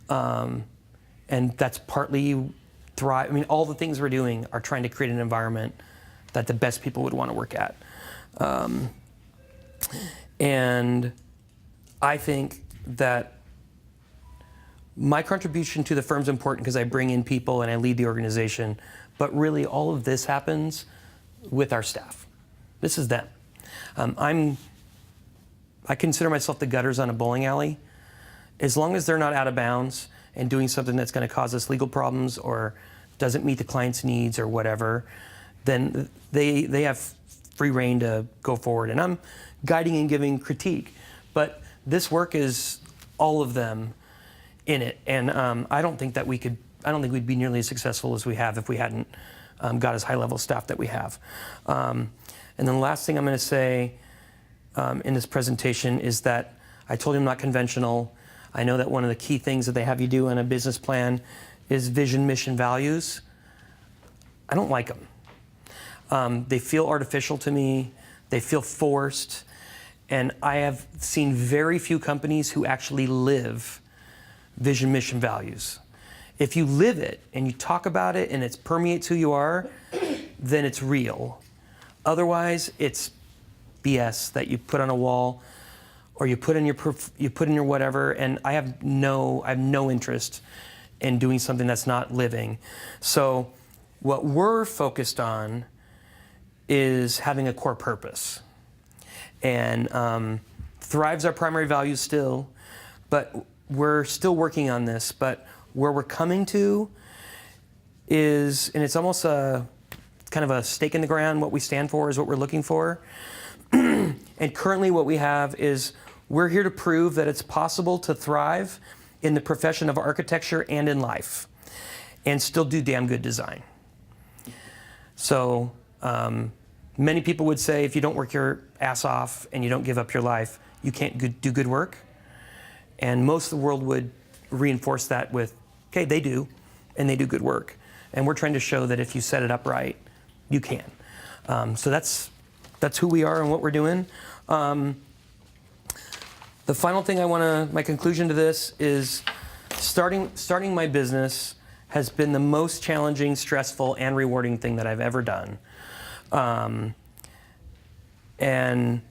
And that's partly thrive. I mean, all the things we're doing are trying to create an environment that the best people would want to work at. And I think that my contribution to the firm's important because I bring in people and I lead the organization, but really all of this happens with our staff. This is them. I'm I consider myself the gutters on a bowling alley. As long as they're not out of bounds and doing something that's going to cause us legal problems or doesn't meet the client's needs or whatever, then they have free reign to go forward. And I'm guiding and giving critique. But this work is all of them in it. And I don't think we'd be nearly as successful as we have if we hadn't got as high level staff that we have. And then the last thing I'm going to say in this presentation is that I told you I'm not conventional. I know that one of the key things that they have you do in a business plan is vision, mission, values. I don't like them. They feel artificial to me. They feel forced. And I have seen very few companies who actually live vision, mission, values. If you live it and you talk about it and it permeates who you are, then it's real. Otherwise, it's BS that you put on a wall or you put in your whatever. And I have no interest in doing something that's not living. So what we're focused on is having a core purpose. And Thrive's our primary value still, but we're still working on this. But where we're coming to is, and it's almost a kind of a stake in the ground, what we stand for is what we're looking for. And currently what we have is we're here to prove that it's possible to thrive in the profession of architecture and in life and still do damn good design. So many people would say if you don't work your ass off and you don't give up your life, you can't do good work. And most of the world would reinforce that with, okay, they do, and they do good work. And we're trying to show that if you set it up right, you can. So that's who we are and what we're doing. The final thing my conclusion to this is starting my business has been the most challenging, stressful, and rewarding thing that I've ever done. And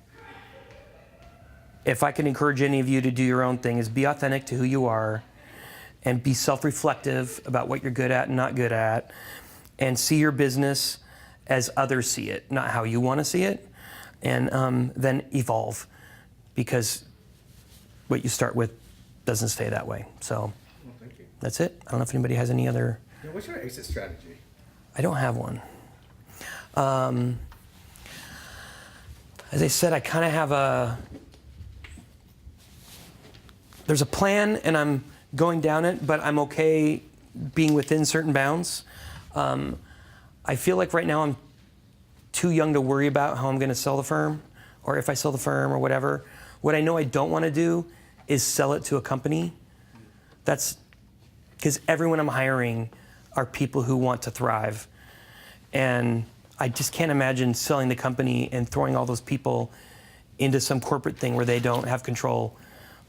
if I can encourage any of you to do your own thing, is be authentic to who you are and be self-reflective about what you're good at and not good at, and see your business as others see it, not how you want to see it, and then evolve, because what you start with doesn't stay that way. So Well, thank you. that's it. I don't know if anybody has any other. Now, what's your exit strategy? I don't have one. As I said, I kind of have there's a plan and I'm going down it, but I'm okay being within certain bounds. I feel like right now I'm too young to worry about how I'm going to sell the firm or if I sell the firm or whatever. What I know I don't want to do is sell it to a company. That's because everyone I'm hiring are people who want to thrive. And I just can't imagine selling the company and throwing all those people into some corporate thing where they don't have control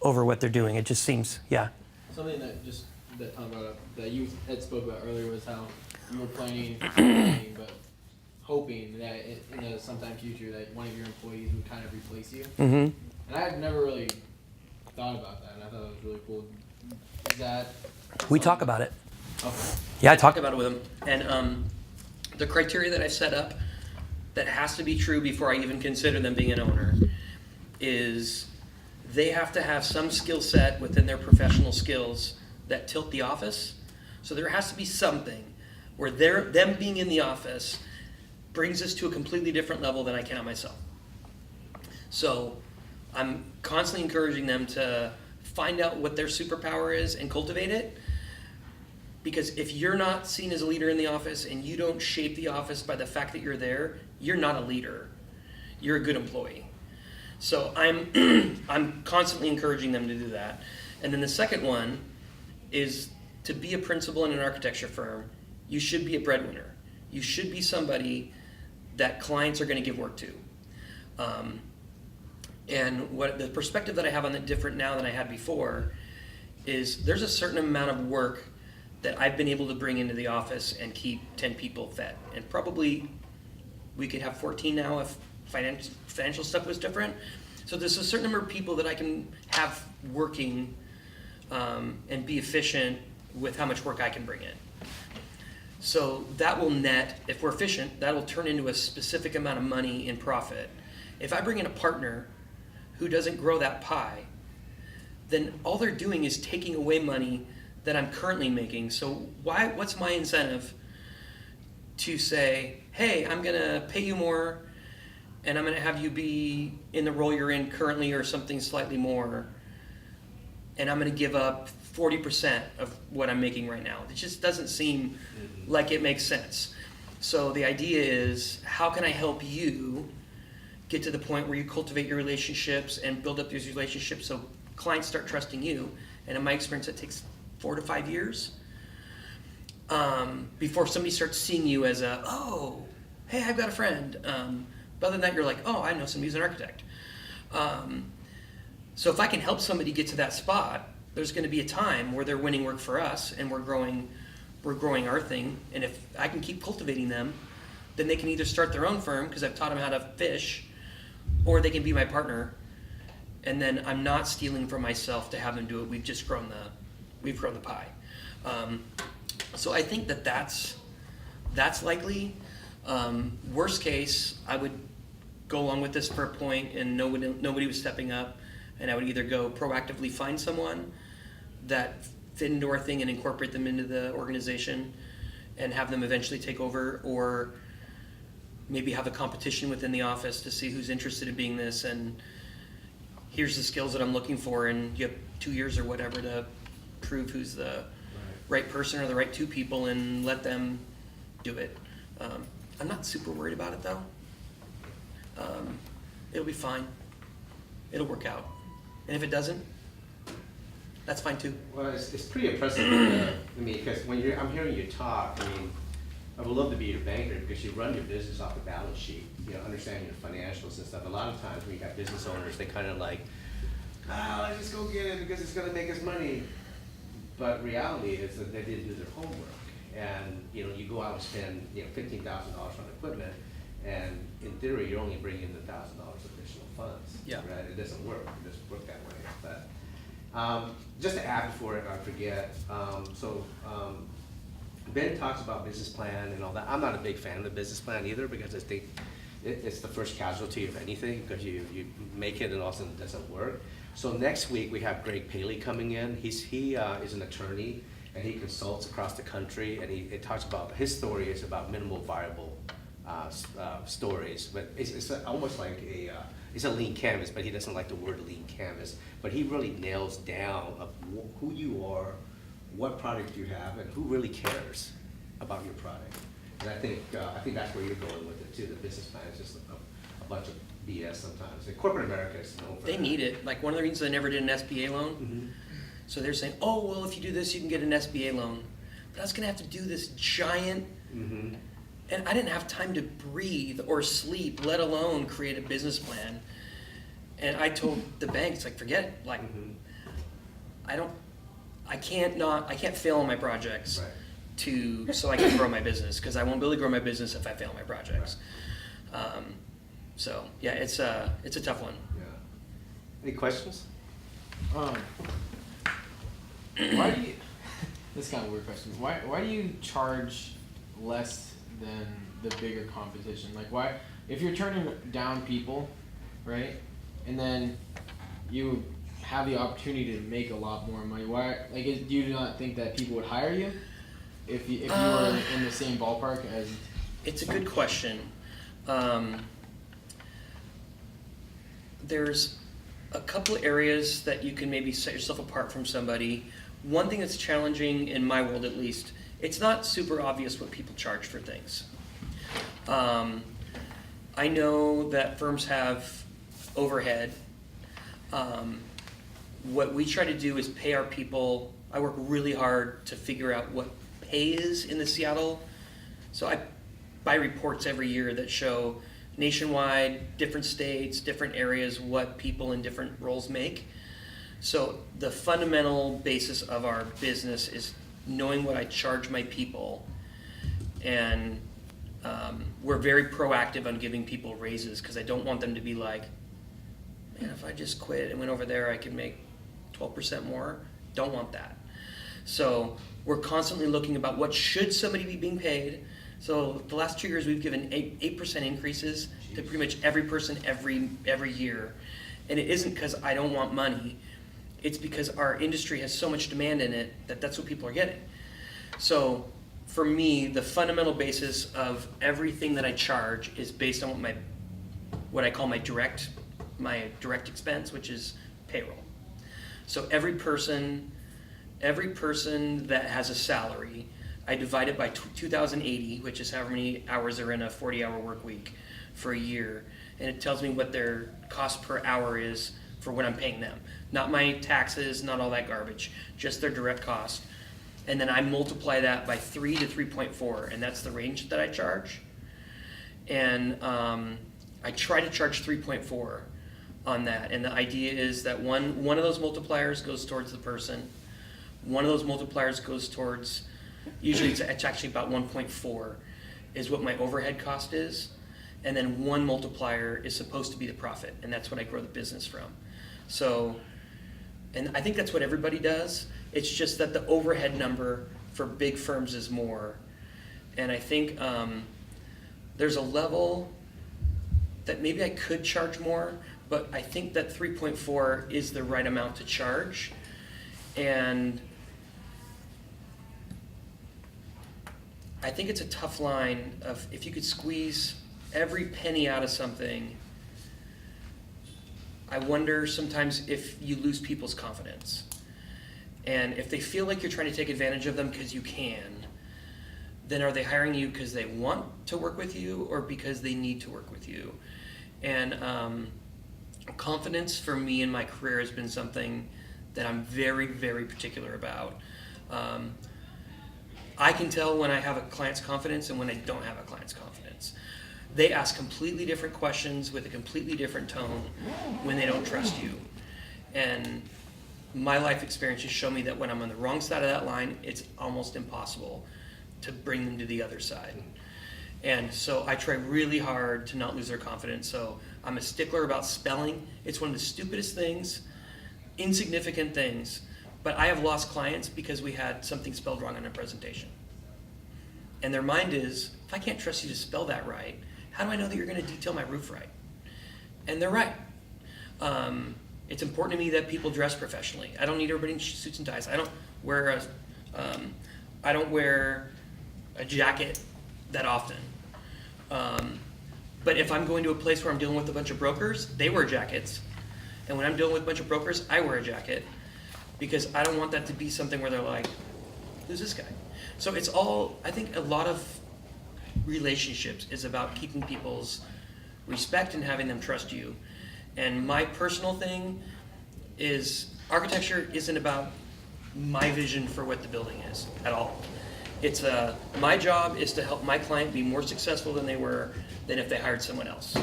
over what they're doing. It just seems, yeah. Something that Tom brought up that you had spoke about earlier was how you were planning but hoping that in the sometime future that one of your employees would kind of replace you. Mm-hmm. And I had never really thought about that, and I thought that was really cool. Is that We talk about it. okay? Yeah, I talked about it with him. And the criteria that I set up that has to be true before I even consider them being an owner is they have to have some skill set within their professional skills that tilt the office. So there has to be something where them being in the office brings us to a completely different level than I can on myself. So I'm constantly encouraging them to find out what their superpower is and cultivate it. Because if you're not seen as a leader in the office and you don't shape the office by the fact that you're there, you're not a leader. You're a good employee. So I'm constantly encouraging them to do that. And then the second one is to be a principal in an architecture firm, you should be a breadwinner. You should be somebody that clients are going to give work to. And what the perspective that I have on it different now than I had before is there's a certain amount of work that I've been able to bring into the office and keep 10 people fed. And probably we could have 14 now if financial stuff was different. So there's a certain number of people that I can have working and be efficient with how much work I can bring in. So that will net, if we're efficient, that will turn into a specific amount of money in profit. If I bring in a partner who doesn't grow that pie, then all they're doing is taking away money that I'm currently making. So what's my incentive to say, hey, I'm gonna pay you more and I'm gonna have you be in the role you're in currently or something slightly more, and I'm gonna give up 40% of what I'm making right now. It just doesn't seem like it makes sense. So the idea is, how can I help you get to the point where you cultivate your relationships and build up these relationships so clients start trusting you? And in my experience, it takes 4 to 5 years before somebody starts seeing you as oh, hey, I've got a friend. But other than that, you're like, oh, I know somebody who's an architect. So if I can help somebody get to that spot, there's going to be a time where they're winning work for us and we're growing our thing. And if I can keep cultivating them, then they can either start their own firm because I've taught them how to fish, or they can be my partner. And then I'm not stealing from myself to have them do it. We've grown the pie. So I think that's likely. Worst case, I would go along with this for a point and nobody was stepping up, and I would either go proactively find someone that fit into our thing and incorporate them into the organization and have them eventually take over, or maybe have a competition within the office to see who's interested in being this, and here's the skills that I'm looking for, and you have 2 years or whatever to prove who's the right person or the right two people and let them do it. I'm not super worried about it though. It'll be fine. It'll work out. And if it doesn't, that's fine too. Well, it's pretty impressive to me, because when I'm hearing you talk, I mean, I would love to be your banker because you run your business off the balance sheet, understanding your financials and stuff. A lot of times when you got business owners, they kind of like, let's just go get it because it's gonna make us money. But reality is that they didn't do their homework. And, you go out and spend, $15,000 on equipment, and in theory, you're only bringing in $1,000 additional funds. Yeah. Right? It doesn't work. It doesn't work that way. But just to add before I forget, Ben talks about business plan and all that. I'm not a big fan of the business plan either, because I think it's the first casualty of anything, because you make it and all of a sudden it doesn't work. So next week we have Greg Paley coming in. He is an attorney and he consults across the country, and he talks about, his story is about minimal viable stories, but it's almost like it's a lean canvas, but he doesn't like the word lean canvas. But he really nails down of who you are, what product you have, and who really cares about your product. And I think that's where you're going with it too. The business plan is just a bunch of BS sometimes. And corporate America is known for They that. need it. Like, one of the reasons I never did an SBA loan, Mm-hmm. so they're saying, oh, well, if you do this, you can get an SBA loan. But I was gonna have to do this giant, Mm-hmm. and I didn't have time to breathe or sleep, let alone create a business plan. And I told the bank, it's like, forget it. Like, Mm-hmm. I can't fail on my projects Right. so I can grow my business, because I won't be able to grow my business if I fail my projects. So yeah, it's a tough one. Yeah. Any questions? Why do you? This is kind of a weird question. Why do you charge less than the bigger competition? Like, why, if you're turning down people, right, and then you have the opportunity to make a lot more money, why? Like, do you not think that people would hire you if you were in the same ballpark as? It's a good question. There's a couple of areas that you can maybe set yourself apart from somebody. One thing that's challenging, in my world at least, it's not super obvious what people charge for things. I know that firms have overhead. What we try to do is pay our people. I work really hard to figure out what pay is in the Seattle. So I buy reports every year that show nationwide, different states, different areas, what people in different roles make. So the fundamental basis of our business is knowing what I charge my people, and we're very proactive on giving people raises, because I don't want them to be like, man, if I just quit and went over there, I could make 12% more. Don't want that. So we're constantly looking about what should somebody be being paid. So the last 2 years we've given 8% increases to pretty much every person every year. And it isn't because I don't want money. It's because our industry has so much demand in it that that's what people are getting. So for me, the fundamental basis of everything that I charge is based on what I call my direct expense, which is payroll. So every person that has a salary, I divide it by 2,080, which is however many hours are in a 40-hour work week for a year, and it tells me what their cost per hour is for what I'm paying them. Not my taxes, not all that garbage, just their direct cost. And then I multiply that by 3 to 3.4, and that's the range that I charge. And I try to charge 3.4 on that. And the idea is that one of those multipliers goes towards the person. One of those multipliers goes towards, usually it's actually about 1.4 is what my overhead cost is. And then one multiplier is supposed to be the profit, and that's what I grow the business from. So, and I think that's what everybody does. It's just that the overhead number for big firms is more. And I think there's a level that maybe I could charge more, but I think that 3.4 is the right amount to charge. And I think it's a tough line of if you could squeeze every penny out of something. I wonder sometimes if you lose people's confidence. And if they feel like you're trying to take advantage of them because you can, then are they hiring you because they want to work with you or because they need to work with you? And confidence for me in my career has been something that I'm very, very particular about. I can tell when I have a client's confidence and when I don't have a client's confidence. They ask completely different questions with a completely different tone when they don't trust you. And my life experiences show me that when I'm on the wrong side of that line, it's almost impossible to bring them to the other side. And so I try really hard to not lose their confidence. So I'm a stickler about spelling. It's one of the stupidest things, insignificant things, but I have lost clients because we had something spelled wrong on a presentation. And their mind is, if I can't trust you to spell that right, how do I know that you're going to detail my roof right? And they're right. It's important to me that people dress professionally. I don't need everybody in suits and ties. I don't wear a jacket that often. But if I'm going to a place where I'm dealing with a bunch of brokers, they wear jackets. And when I'm dealing with a bunch of brokers, I wear a jacket because I don't want that to be something where they're like, who's this guy? So it's all, I think a lot of relationships is about keeping people's respect and having them trust you. And my personal thing is architecture isn't about my vision for what the building is at all. It's my job is to help my client be more successful than if they hired someone else.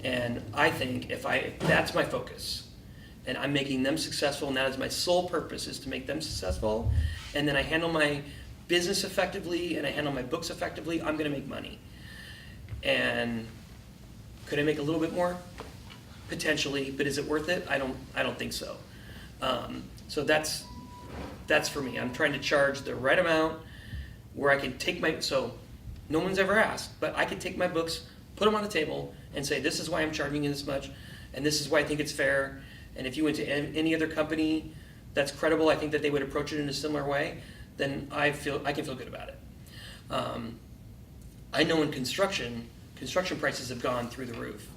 And I think if that's my focus, and I'm making them successful, and that is my sole purpose, is to make them successful, and then I handle my business effectively and I handle my books effectively, I'm gonna make money. And could I make a little bit more? Potentially, but is it worth it? I don't think so. So that's for me. I'm trying to charge the right amount where I can take so no one's ever asked, but I could take my books, put them on the table, and say, this is why I'm charging you this much, and this is why I think it's fair. And if you went to any other company that's credible, I think that they would approach it in a similar way, then I can feel good about it. I know in construction prices have gone through the roof.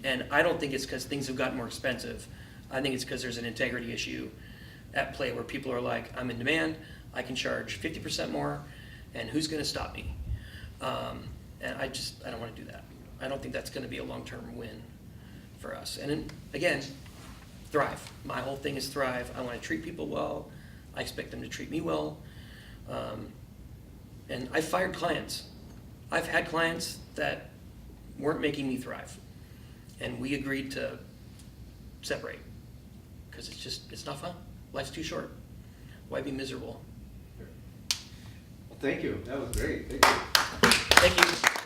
And I don't think it's because things have gotten more expensive. I think it's because there's an integrity issue at play where people are like, I'm in demand, I can charge 50% more, and who's going to stop me? And I don't want to do that. I don't think that's going to be a long-term win for us. And then, again, thrive. My whole thing is thrive. I want to treat people well. I expect them to treat me well. And I fired clients. I've had clients that weren't making me thrive. And we agreed to separate because it's not fun. Life's too short. Why be miserable? Well, thank you. That was great. Thank you. Thank you.